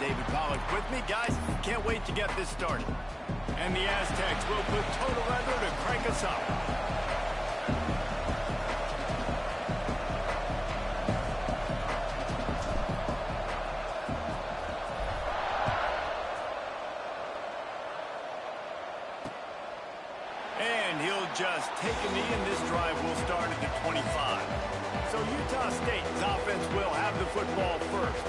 David Pollack. With me, guys, can't wait to get this started. And the Aztecs will put total leather to crank us up. And he'll just take a knee, and this drive will start at the 25. So Utah State's offense will have the football first.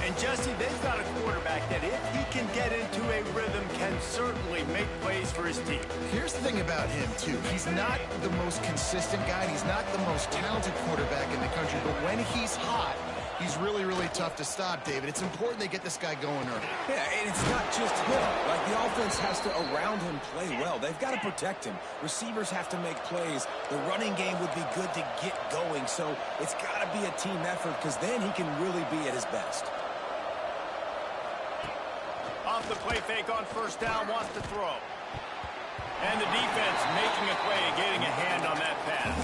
And Jesse, they've got a quarterback that if he can get into a rhythm, can certainly make plays for his team. Here's the thing about him, too. He's not the most consistent guy. He's not the most talented quarterback in the country. But when he's hot, he's really, really tough to stop, David. It's important they get this guy going early. Yeah, and it's not just him. Like, the offense has to, around him, play well. They've got to protect him. Receivers have to make plays. The running game would be good to get going. So it's got to be a team effort, because then he can really be at his best. Off the play fake on first down, wants to throw. And the defense making a play, getting a hand on that pass.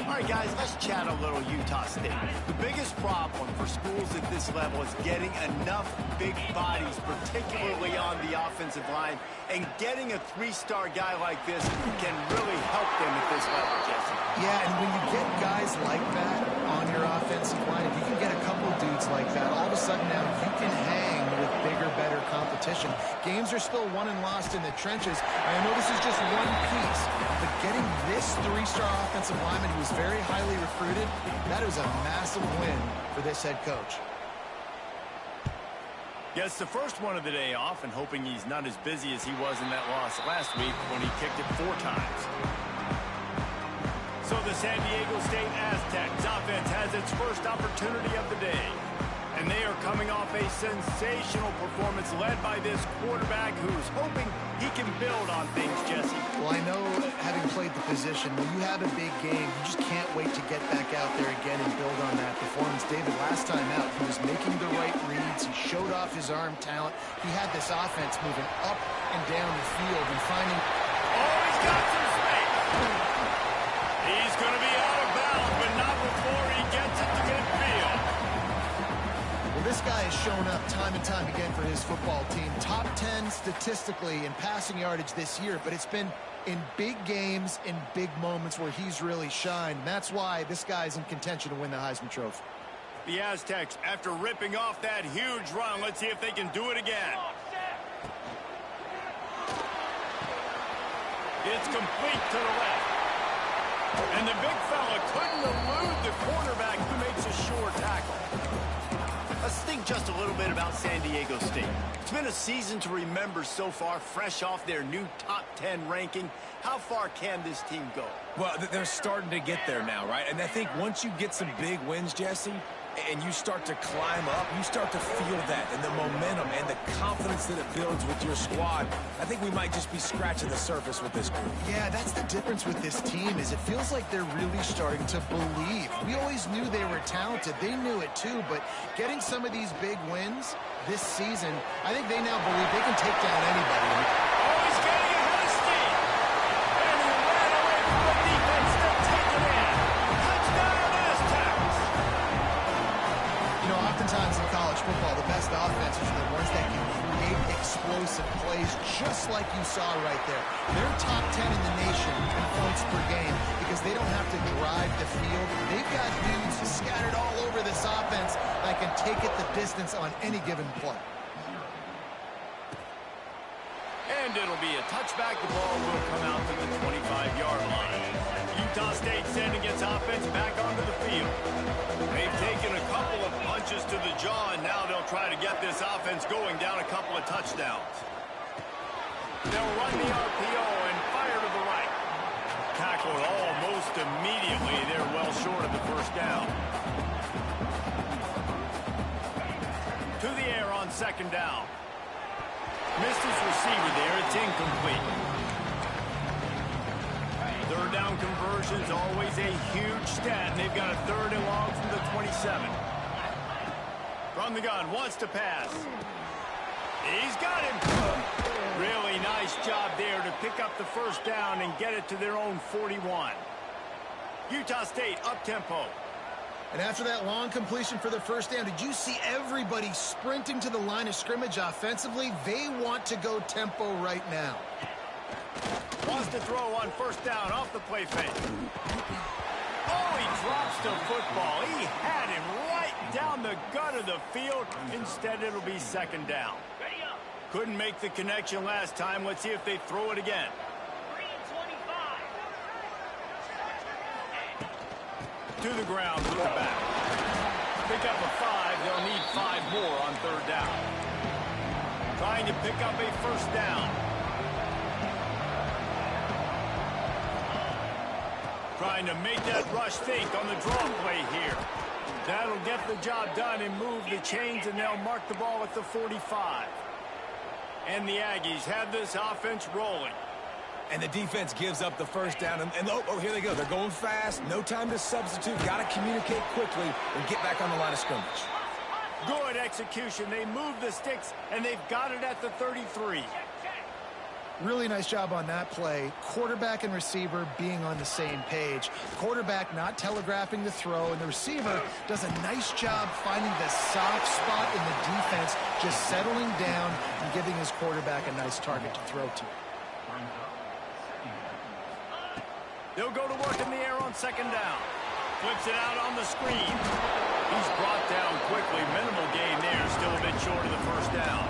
All right, guys, let's chat a little Utah State. The biggest problem for schools at this level is getting enough big bodies, particularly on the offensive line, and getting a three-star guy like this can really help them at this level, Jesse. Yeah, and when you get guys like that on your offensive line, if you can get a couple dudes like that, all of a sudden now you can hang with bigger, better competition. Games are still won and lost in the trenches. I know this is just one piece, but getting this three-star offensive lineman who was very highly recruited, that is a massive win for this head coach. Gets the first one of the day off, and hoping he's not as busy as he was in that loss last week when he kicked it 4 times. So the San Diego State Aztecs offense has its first opportunity of the day. And they are coming off a sensational performance led by this quarterback who's hoping he can build on things, Jesse. Well, I know, having played the position, when you have a big game, you just can't wait to get back out there again and build on that performance. David, last time out, he was making the right reads. He showed off his arm talent. He had this offense moving up and down the field and finding... Oh, he's got some space! He's going to be out of bounds, but not before he gets it to midfield. This guy has shown up time and time again for his football team. Top 10 statistically in passing yardage this year, but it's been in big games, in big moments where he's really shined. That's why this guy's in contention to win the Heisman Trophy. The Aztecs, after ripping off that huge run, let's see if they can do it again. It's complete to the left. And the big fella couldn't elude the cornerback who makes a sure tackle. Let's think just a little bit about San Diego State. It's been a season to remember so far, fresh off their new top 10 ranking. How far can this team go? Well, they're starting to get there now, right? And I think once you get some big wins, Jesse, and you start to climb up, you start to feel that, and the momentum and the confidence that it builds with your squad. I think we might just be scratching the surface with this group. Yeah, that's the difference with this team, is it feels like they're really starting to believe. We always knew they were talented. They knew it too, but getting some of these big wins this season, I think they now believe they can take down anybody. Oh, he's getting ahead of steam. And he ran away from the defense to take it in. Touchdown, Aztecs. You know, oftentimes in college football, the best offenses are the ones that can create explosive plays, just like you saw right there. They're top 10 in the nation in points per game because they don't have to drive the field. They've got dudes scattered all over this offense that can take it the distance on any given play. And it'll be a touchback. The ball will come out to the 25-yard line. Utah State sending its offense back onto the field. They've taken a couple of punches to the jaw, and now they'll try to get this offense going down a couple of touchdowns. They'll run the RPO and fire to the right. Tackled almost immediately. They're well short of the first down. To the air on second down. Missed his receiver there. It's incomplete. Third down conversion's always a huge stat. And they've got a third and long from the 27. From the gun, wants to pass. He's got him. Really nice job there to pick up the first down and get it to their own 41. Utah State up-tempo. And after that long completion for the first down, did you see everybody sprinting to the line of scrimmage offensively? They want to go tempo right now. Wants to throw on first down off the play fake. Oh, he drops the football. He had him right down the gut of the field. Instead, it'll be second down. Couldn't make the connection last time. Let's see if they throw it again. To the ground with the back. Pick up a 5. They'll need 5 more on third down. Trying to pick up a first down. Trying to make that rush fake on the draw play here. That'll get the job done and move the chains, and they'll mark the ball at the 45. And the Aggies have this offense rolling. And the defense gives up the first down. And oh, here they go. They're going fast. No time to substitute. Got to communicate quickly and get back on the line of scrimmage. Good execution. They move the sticks, and they've got it at the 33. Really nice job on that play. Quarterback and receiver being on the same page. Quarterback not telegraphing the throw, and the receiver does a nice job finding the soft spot in the defense, just settling down and giving his quarterback a nice target to throw to. They'll go to work in the air on second down. Flips it out on the screen. He's brought down quickly. Minimal gain there. Still a bit short of the first down.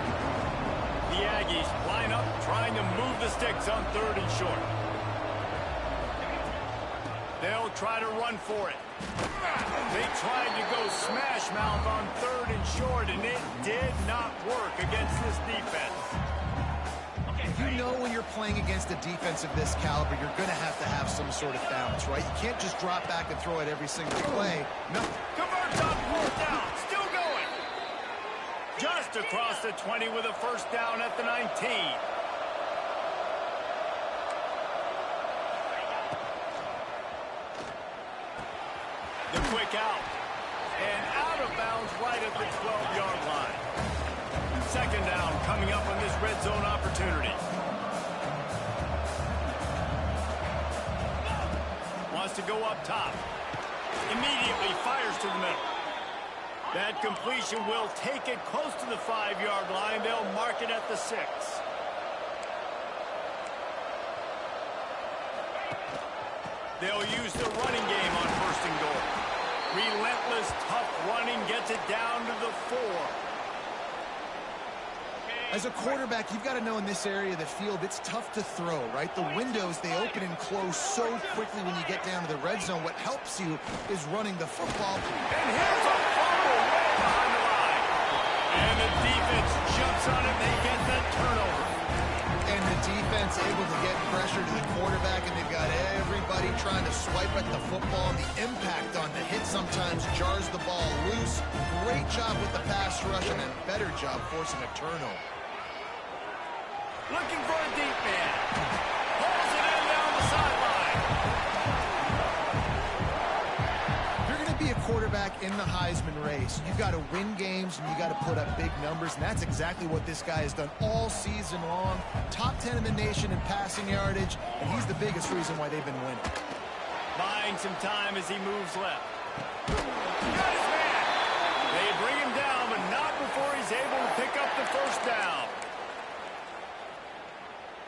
The Aggies line up, trying to move the sticks on third and short. They'll try to run for it. They tried to go smash mouth on third and short, and it did not work against this defense. You know when you're playing against a defense of this caliber, you're going to have some sort of balance, right? You can't just drop back and throw it every single play. No. Converts on fourth down. Still going. Just across the 20 with a first down at the 19. The quick out. And out of bounds right at the 12-yard line. Second down coming up on this red zone opportunity. Wants to go up top. Immediately fires to the middle. That completion will take it close to the 5-yard line. They'll mark it at the 6. They'll use the running game on first and goal. Relentless, tough running gets it down to the 4. As a quarterback, you've got to know in this area of the field, it's tough to throw, right? The windows, they open and close so quickly when you get down to the red zone. What helps you is running the football. And here's a fumble way behind the line. And the defense jumps on it. They get the turnover. And the defense able to get pressure to the quarterback, and they've got everybody trying to swipe at the football. And the impact on the hit sometimes jars the ball loose. Great job with the pass rush, and a better job forcing a turnover. Looking for a deep man. Pulls it in down the sideline. If you're going to be a quarterback in the Heisman race, you've got to win games and you got to put up big numbers, and that's exactly what this guy has done all season long. Top 10 in the nation in passing yardage, and he's the biggest reason why they've been winning. Buying some time as he moves left. Got his man. They bring him down, but not before he's able to pick up the first down.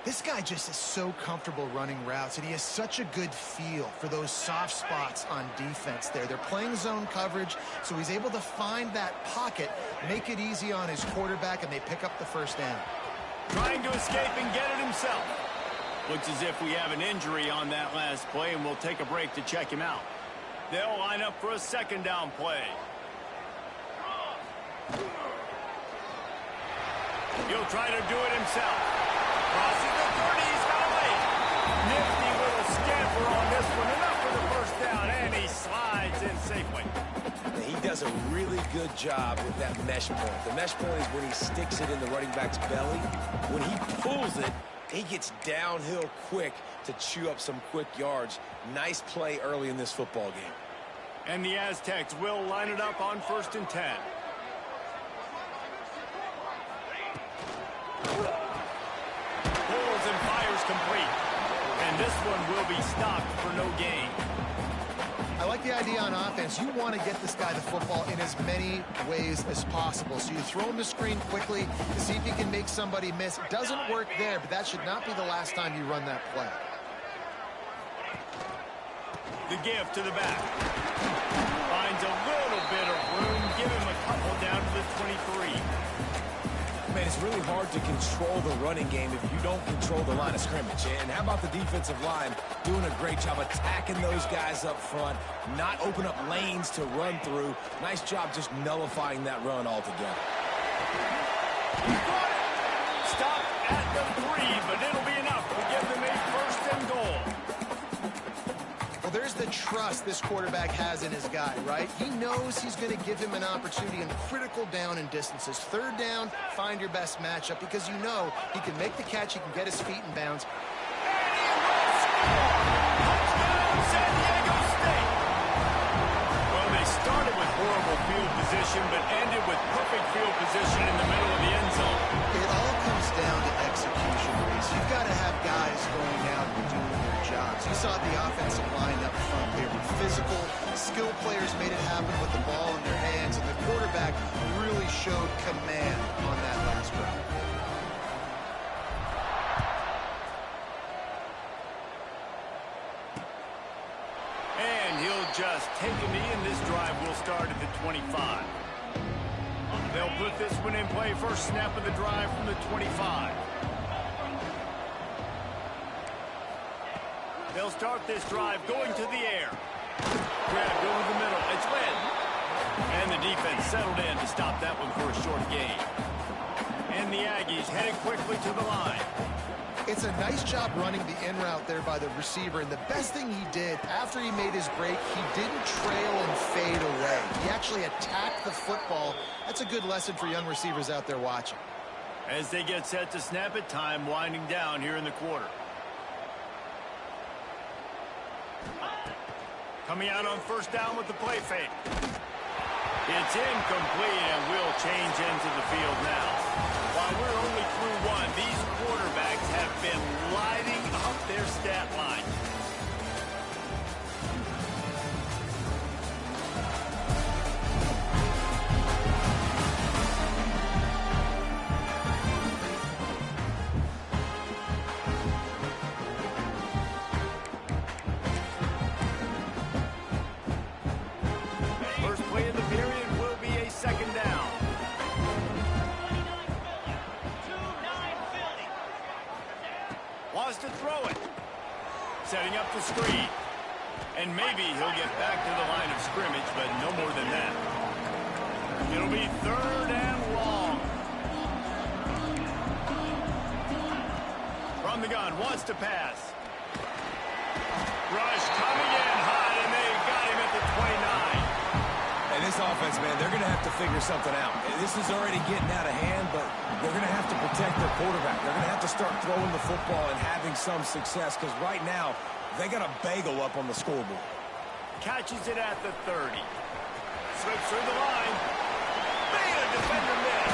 This guy just is so comfortable running routes, and he has such a good feel for those soft spots on defense there. They're playing zone coverage, so he's able to find that pocket, make it easy on his quarterback, and they pick up the first down. Trying to escape and get it himself. Looks as if we have an injury on that last play, and we'll take a break to check him out. They'll line up for a second down play. He'll try to do it himself. Crosses the 30, he's got a lead. Nifty little scamper on this one. Enough for the first down, and he slides in safely. He does a really good job with that mesh point. The mesh point is when he sticks it in the running back's belly. When he pulls it, he gets downhill quick to chew up some quick yards. Nice play early in this football game. And the Aztecs will line it up on 1st and 10. Pulls and fires complete. And this one will be stopped for no gain. I like the idea on offense. You want to get this guy the football in as many ways as possible. So you throw him the screen quickly to see if you can make somebody miss. It doesn't work there, but that should not be the last time you run that play. The give to the back. Finds a little bit of room. Give him a couple down to the 23. Man, it's really hard to control the running game if you don't control the line of scrimmage. And how about the defensive line doing a great job attacking those guys up front, not open up lanes to run through. Nice job just nullifying that run altogether. Stop at the 3, but it'll be enough to give them a first and goal. Well, there's the trust this quarterback has in his guy, right? He knows he's going to give him an opportunity in critical down and distances. Third down, find your best matchup because you know he can make the catch, he can get his feet in bounds. Touchdown, San Diego State! Well, they started with horrible field position, but ended with perfect field position in the middle of the end zone. It all comes down to execution, Reese. You've got to have guys going out and doing their jobs. You saw the offensive line up front. They were physical. Skilled players made it happen with the ball in their hands, and the quarterback really showed command on that last drive. And he'll just take a knee, and this drive will start at the 25. They'll put this one in play. First snap of the drive from the 25. They'll start this drive going to the air. Grab over the middle. It's Lynn. And the defense settled in to stop that one for a short gain. And the Aggies headed quickly to the line. It's a nice job running the in route there by the receiver, and the best thing he did after he made his break, he didn't trail and fade away. He actually attacked the football. That's a good lesson for young receivers out there watching. As they get set to snap it, time winding down here in the quarter. Coming out on first down with the play fake. It's incomplete, and we'll change into the field now. While we're only through one, these quarterbacks have been lighting up their stat line. First play of the period will be a second down. Wants to throw it. Setting up the screen. And maybe he'll get back to the line of scrimmage, but no more than that. It'll be third and long. From the gun, wants to pass. Rush coming in hot, and they got him at the 29. And this offense, man, they're going to have to figure something out. This is already getting out of hand, but they're going to have to protect their quarterback. They're going to have to start throwing the football and having some success because right now they got a bagel up on the scoreboard. Catches it at the 30. Slips through the line. Made a defender miss.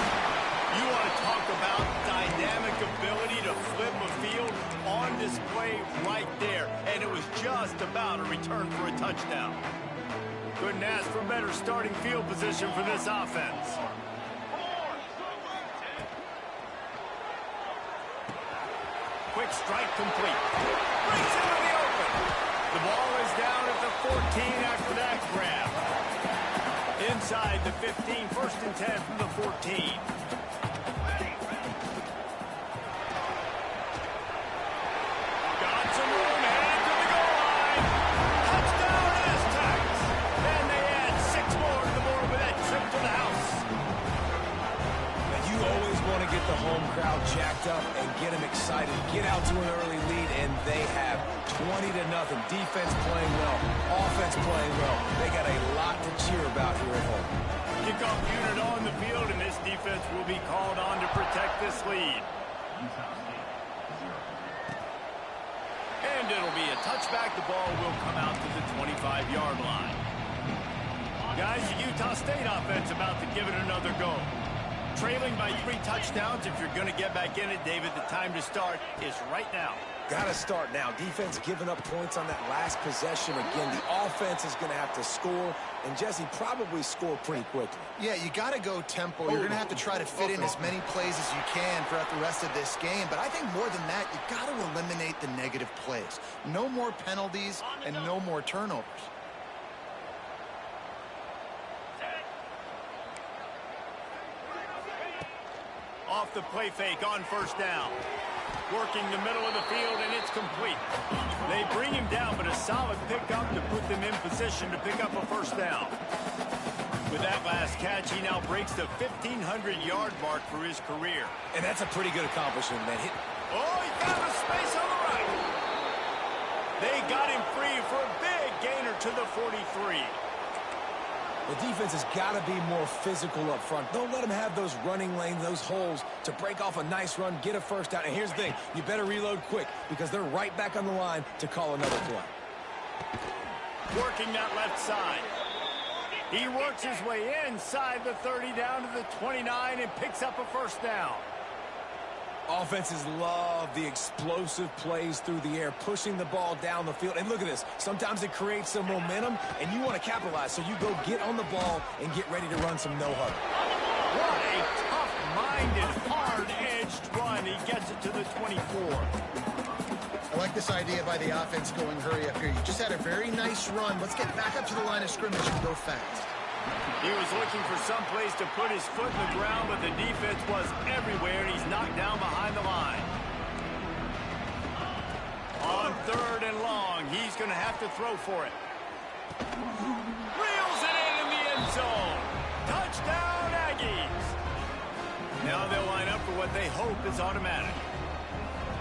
You want to talk about dynamic ability to flip a field on display right there. And it was just about a return for a touchdown. Couldn't ask for better starting field position for this offense. Quick strike complete. Brings him in the open. The ball is down at the 14 after that grab. Inside the 15, first and 10 from the 14. Got some room, headed to the goal line. Touchdown Aztecs. And they add 6 more to the board with that trip to the house. Now, you always want to get the home crowd jacked up and get them excited. Get out to an early lead, and they have 20-0. Defense playing well, offense playing well. They got a lot to cheer about here at home. Kickoff unit on the field, and this defense will be called on to protect this lead. And it'll be a touchback. The ball will come out to the 25-yard line. Guys, the Utah State offense about to give it another go. Trailing by 3 touchdowns. If you're going to get back in it, David, the time to start is right now. Got to start now. Defense giving up points on that last possession. Again, the offense is going to have to score, and Jesse probably score pretty quickly. Yeah, you got to go tempo. You're going to have to try to fit in as many plays as you can throughout the rest of this game. But I think more than that, you got to eliminate the negative plays. No more penalties and no more turnovers. Off the play fake on first down. Working the middle of the field, and it's complete. They bring him down, but a solid pickup to put them in position to pick up a first down. With that last catch, he now breaks the 1,500-yard mark for his career. And that's a pretty good accomplishment, man. Oh, he found a space on the right. They got him free for a big gainer to the 43. The defense has got to be more physical up front. Don't let them have those running lanes, those holes to break off a nice run, get a first down. And here's the thing, you better reload quick because they're right back on the line to call another play. Working that left side. He works his way inside the 30 down to the 29 and picks up a first down. Offenses love the explosive plays through the air, pushing the ball down the field. And look at this. Sometimes it creates some momentum, and you want to capitalize. So you go get on the ball and get ready to run some no-huddle. What a tough-minded, hard-edged run. He gets it to the 24. I like this idea by the offense going hurry up here. You just had a very nice run. Let's get back up to the line of scrimmage and go fast. He was looking for some place to put his foot in the ground, but the defense was everywhere, and he's knocked down behind the line. On third and long, he's going to have to throw for it. Reels it in the end zone. Touchdown, Aggies. Now they'll line up for what they hope is automatic.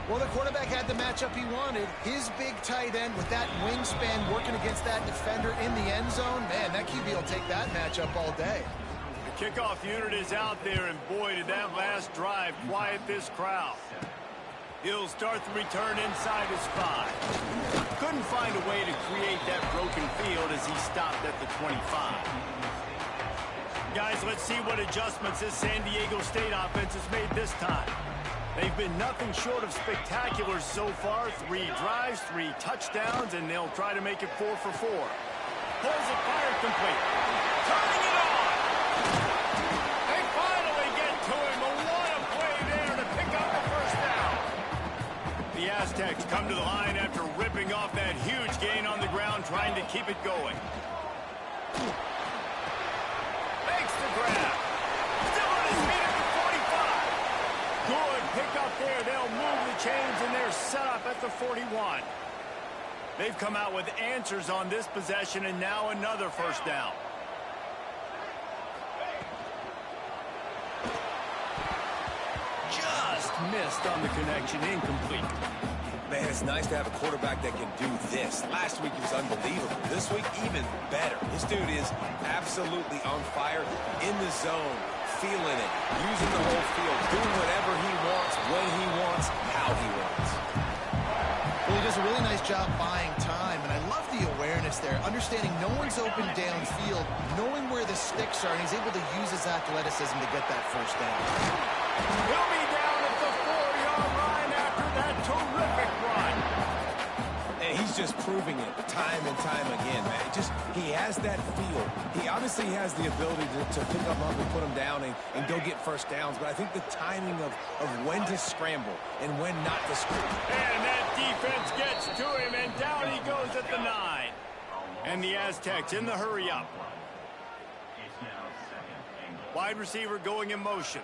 Well, the quarterback had the matchup he wanted. His big tight end with that wingspan working against that defender in the end zone. Man, that QB will take that matchup all day. The kickoff unit is out there, and boy, did that last drive quiet this crowd. He'll start the return inside his 5. Couldn't find a way to create that broken field as he stopped at the 25. Guys, let's see what adjustments this San Diego State offense has made this time. They've been nothing short of spectacular so far. 3 drives, 3 touchdowns, and they'll try to make it 4 for 4. Pulls it, fired complete. Turning it on! They finally get to him. What a play there to pick up the first down. The Aztecs come to the line after ripping off that huge gain on the ground, trying to keep it going. Makes the grab. Still on his feet at the 45. Good pick up there. They'll move the chains, and they're set up at the 41. They've come out with answers on this possession, and now another first down. Just missed on the connection. Incomplete. Man, it's nice to have a quarterback that can do this. Last week he was unbelievable. This week, even better. This dude is absolutely on fire, in the zone, feeling it, using the whole field, doing whatever he wants, when he wants, how he wants. Well, he does a really nice job buying time, and I love the awareness there, understanding no one's open downfield, knowing where the sticks are, and he's able to use his athleticism to get that first down. He'll be down at the 4-yard line after that terrific run. And he's just proving it time and time again, man. He has that feel. He obviously has the ability to pick up and put him down and go get first downs, but I think the timing of when to scramble and when not to scramble. And that defense gets to him, and down he goes at the 9. And the Aztecs in the hurry up. Wide receiver going in motion.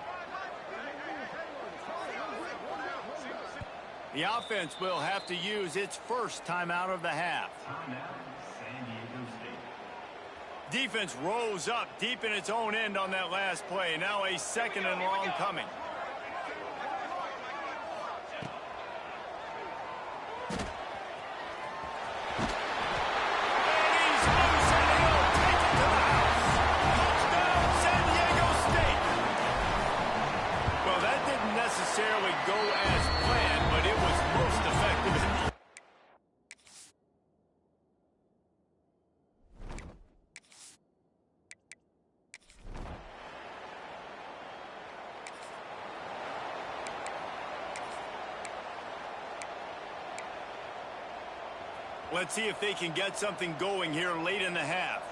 The offense will have to use its first timeout of the half. Defense rose up deep in its own end on that last play. Now a second and long coming. Necessarily go as planned, but it was most effective in the Let's see if they can get something going here late in the half.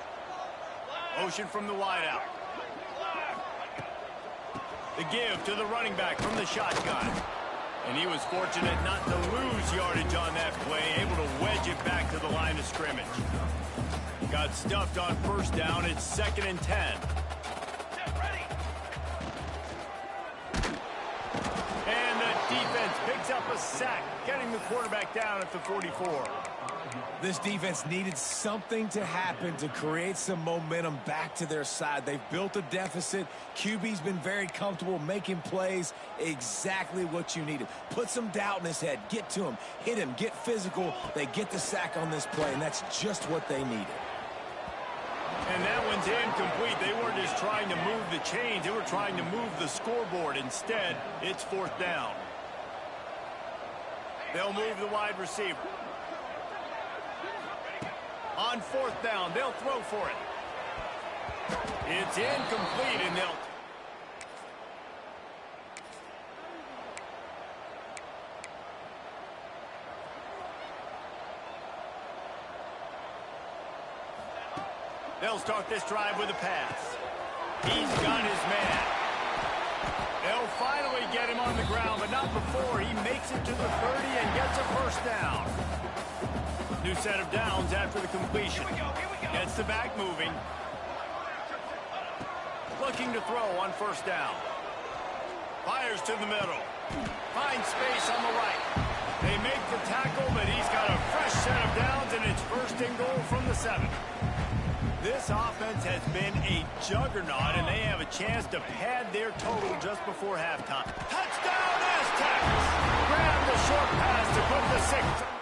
Motion from the wideout. The give to the running back from the shotgun. And he was fortunate not to lose yardage on that play, able to wedge it back to the line of scrimmage. Got stuffed on first down. It's 2nd and 10. And the defense picks up a sack, getting the quarterback down at the 44. This defense needed something to happen to create some momentum back to their side. They've built a deficit. QB's been very comfortable making plays. Exactly what you needed. Put some doubt in his head. Get to him. Hit him. Get physical. They get the sack on this play, and that's just what they needed. And that one's incomplete. They weren't just trying to move the chains. They were trying to move the scoreboard. Instead, it's 4th down. They'll move the wide receiver. On 4th down, they'll throw for it. It's incomplete, and they'll start this drive with a pass. He's got his man. They'll finally get him on the ground, but not before he makes it to the 30 and gets a first down. New set of downs after the completion. Gets the back moving. Looking to throw on first down. Fires to the middle. Finds space on the right. They make the tackle, but he's got a fresh set of downs, and it's 1st and goal from the 7. This offense has been a juggernaut, and they have a chance to pad their total just before halftime. Touchdown, Aztecs! Grab the short pass to put the 6.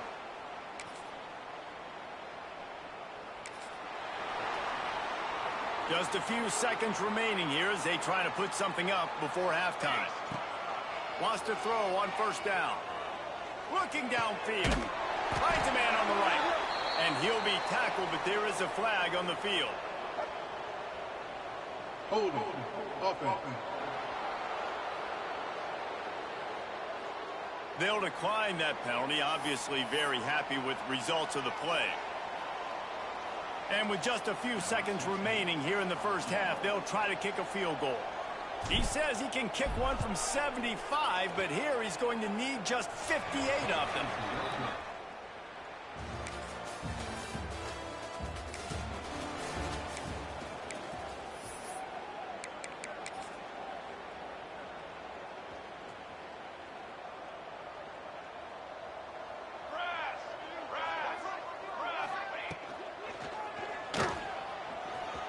Just a few seconds remaining here as they try to put something up before halftime. Wants to throw on first down. Looking downfield. Finds a man on the right. And he'll be tackled, but there is a flag on the field. Hold on. Offense. They'll decline that penalty. Obviously very happy with results of the play. And with just a few seconds remaining here in the first half, they'll try to kick a field goal. He says he can kick one from 75, but here he's going to need just 58 of them.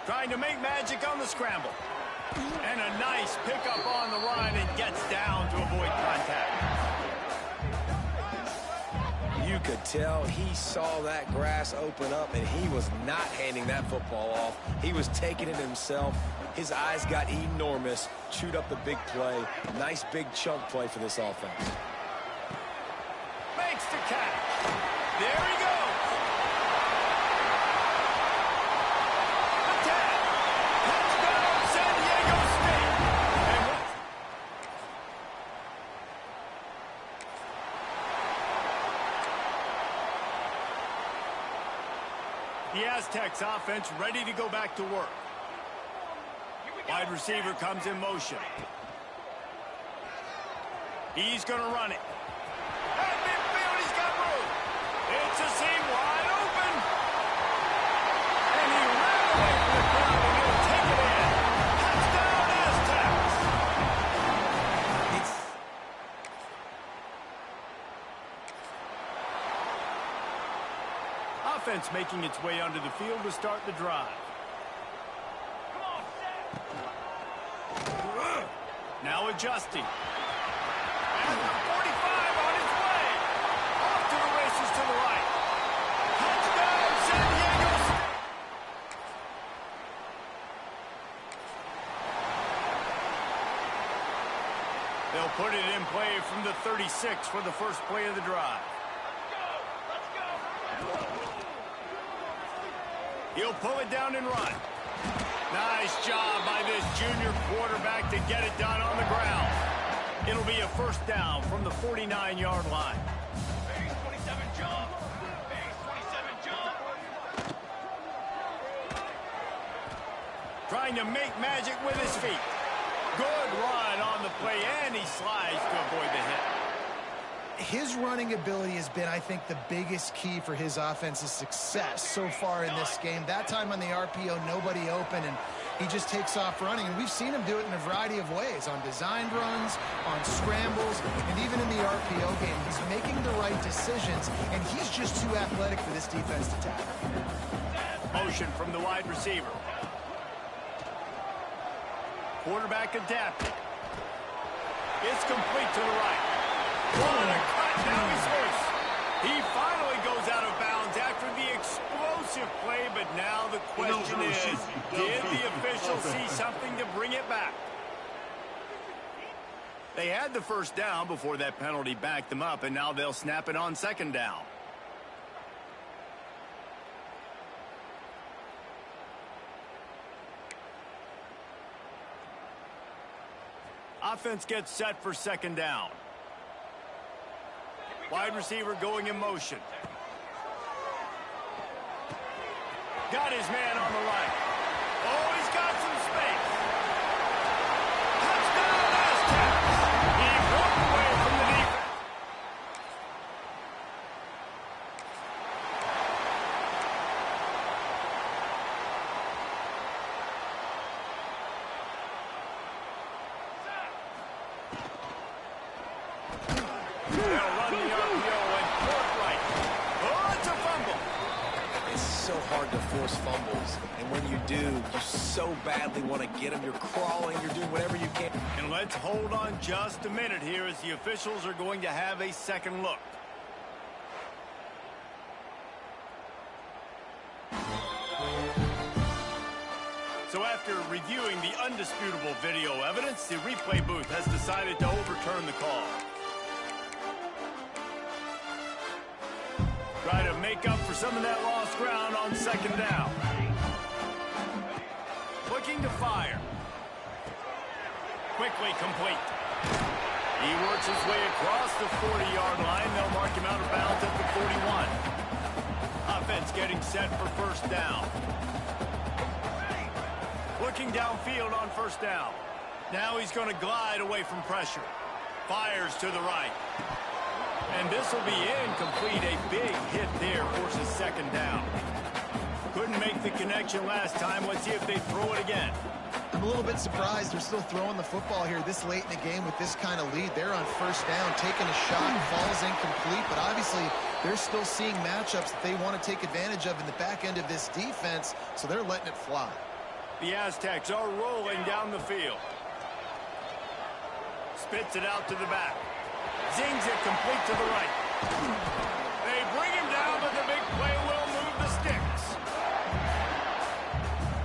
Trying to make magic on the scramble. And a nice pickup on the run and gets down to avoid contact. You could tell he saw that grass open up, and he was not handing that football off. He was taking it himself. His eyes got enormous, chewed up the big play. Nice big chunk play for this offense. Makes the catch. There he goes. The Aztecs offense ready to go back to work. Wide receiver comes in motion. He's going to run it. At midfield, he's got room. It's a seam wide open. And he ran away from the crowd, and he'll take it in. Touchdown, Aztecs. Offense making its way onto the field to start the drive. Now adjusting. At the 45 on his way. Off to the races to the right. Touchdown, San Diego State. They'll put it in play from the 36 for the first play of the drive. He'll pull it down and run. Nice job by this junior quarterback to get it done on the ground. It'll be a first down from the 49-yard line. Base 27 jump. Base 27 trying to make magic with his feet. Good run on the play, and he slides to avoid the hit. His running ability has been, I think, the biggest key for his offense's success so far in this game. That time on the RPO, nobody open, and he just takes off running. And we've seen him do it in a variety of ways, on designed runs, on scrambles, and even in the RPO game. He's making the right decisions, and he's just too athletic for this defense to tackle. Motion from the wide receiver. Quarterback adapting. It's complete to the right. What a cut. Now he's loose. He finally goes out of bounds after the explosive play, but now the question is, did the official see something to bring it back? They had the first down before that penalty backed them up, and now they'll snap it on second down. Offense gets set for second down. Wide receiver going in motion. Got his man on the right. Oh, he's got some space. Touchdown, Aztecs. He broke away from the defense. They'll run the RPO and Courtright. Oh, it's a fumble. It's so hard to force fumbles, and when you do, you so badly want to get them. You're crawling, you're doing whatever you can. And let's hold on just a minute here as the officials are going to have a second look. So after reviewing the undisputable video evidence, the replay booth has decided to overturn the call. Try to make up for some of that lost ground on second down. Looking to fire. Quickly complete. He works his way across the 40-yard line. They'll mark him out of bounds at the 41. Offense getting set for first down. Looking downfield on first down. Now he's going to glide away from pressure. Fires to the right. And this will be incomplete. A big hit there forces second down. Couldn't make the connection last time. Let's see if they throw it again. I'm a little bit surprised they're still throwing the football here this late in the game with this kind of lead. They're on first down, taking a shot, falls incomplete, but obviously they're still seeing matchups that they want to take advantage of in the back end of this defense, so they're letting it fly. The Aztecs are rolling down the field. Spits it out to the back. Zings it complete to the right. They bring him down, but the big play will move the sticks.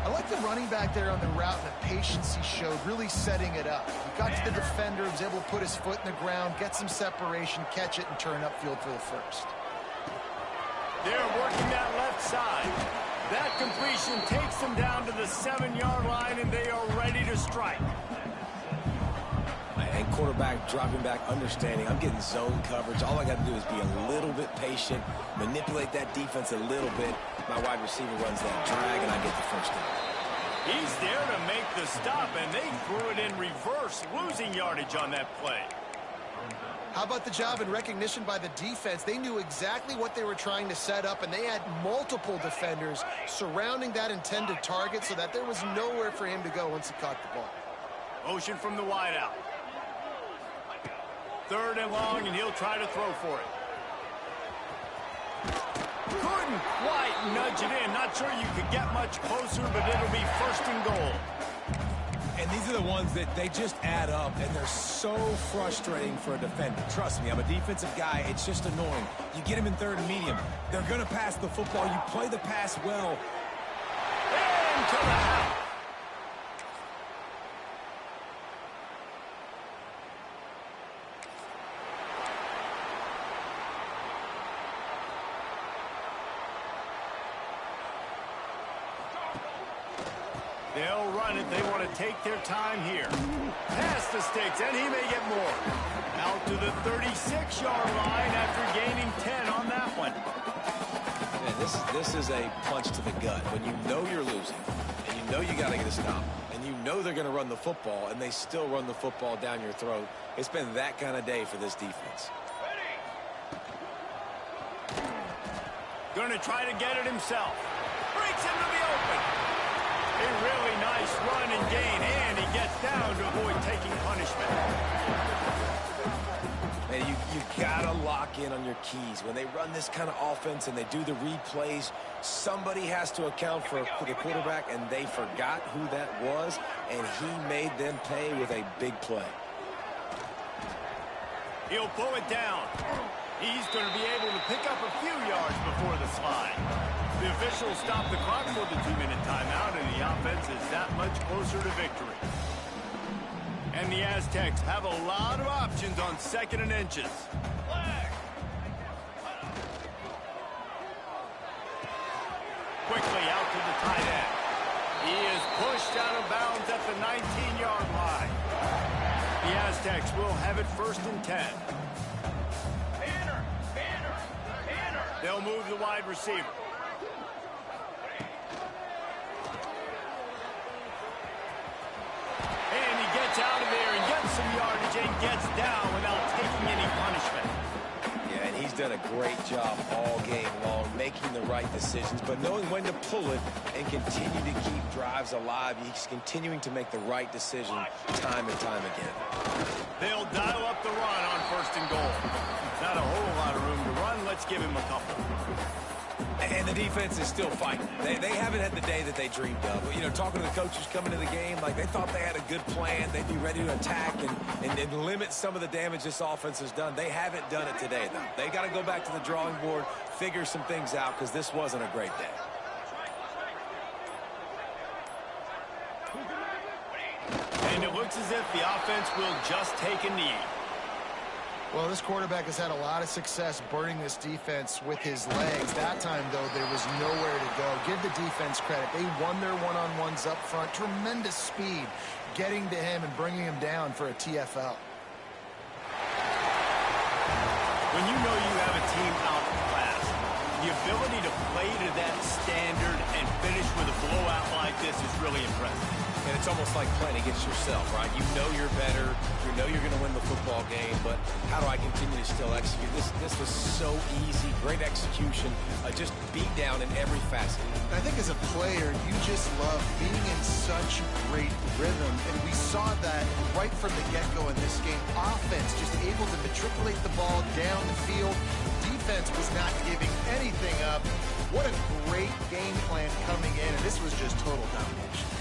I like the running back there on the route and the patience he showed, really setting it up. He got to the defender, was able to put his foot in the ground, get some separation, catch it, and turn upfield for the first. They're working that left side. That completion takes them down to the 7-yard line, and they are ready to strike. And quarterback dropping back, understanding I'm getting zone coverage. All I got to do is be a little bit patient, manipulate that defense a little bit. My wide receiver runs that drag, and I get the first down. He's there to make the stop, and they threw it in reverse, losing yardage on that play. How about the job and recognition by the defense? They knew exactly what they were trying to set up, and they had multiple defenders surrounding that intended target so that there was nowhere for him to go once he caught the ball. Motion from the wideout. Third and long, and he'll try to throw for it. Couldn't quite nudge it in. Not sure you could get much closer, but it'll be first and goal. And these are the ones that they just add up, and they're so frustrating for a defender. Trust me, I'm a defensive guy. It's just annoying. You get them in third and medium. They're going to pass the football. You play the pass well. Into the house. They'll run it. They want to take their time here. Past the sticks, and he may get more. Out to the 36-yard line after gaining 10 on that one. Man, this is a punch to the gut. When you know you're losing, and you know you got to get a stop, and you know they're going to run the football, and they still run the football down your throat. It's been that kind of day for this defense. Going to try to get it himself. Breaks into the open. A really nice run and gain, and he gets down to avoid taking punishment. Man, you got to lock in on your keys. When they run this kind of offense and they do the replays, somebody has to account for the quarterback, and they forgot who that was, and he made them pay with a big play. He'll pull it down. He's going to be able to pick up a few yards before the slide. The officials stop the clock for the 2-minute timeout, and the offense is that much closer to victory. And the Aztecs have a lot of options on 2nd and inches. Quickly out to the tight end. He is pushed out of bounds at the 19-yard line. The Aztecs will have it 1st and 10. They'll move the wide receiver. And he gets out of there and gets some yardage and gets down without taking any punishment. Yeah, and he's done a great job all game long, making the right decisions, but knowing when to pull it and continue to keep drives alive. He's continuing to make the right decision time and time again. They'll dial up the run on 1st and goal. Not a whole lot of room to run. Let's give him a couple. And the defense is still fighting. They haven't had the day that they dreamed of. You know, talking to the coaches coming to the game, like they thought they had a good plan. They'd be ready to attack and limit some of the damage this offense has done. They haven't done it today, though. They got to go back to the drawing board, figure some things out, because this wasn't a great day. And it looks as if the offense will just take a knee. Well, this quarterback has had a lot of success burning this defense with his legs. That time, though, there was nowhere to go. Give the defense credit. They won their one-on-ones up front. Tremendous speed getting to him and bringing him down for a TFL. When you know you have a team outclassed, the ability to play to that standard and finish with a blowout like this is really impressive. And it's almost like playing against yourself, right? You know you're better. You know you're going to win the football game, but how do I continue to still execute? This was so easy. Great execution. Just beat down in every facet. I think as a player, you just love being in such great rhythm, and we saw that right from the get-go in this game. Offense just able to matriculate the ball down the field. Defense was not giving anything up. What a great game plan coming in, and this was just total domination.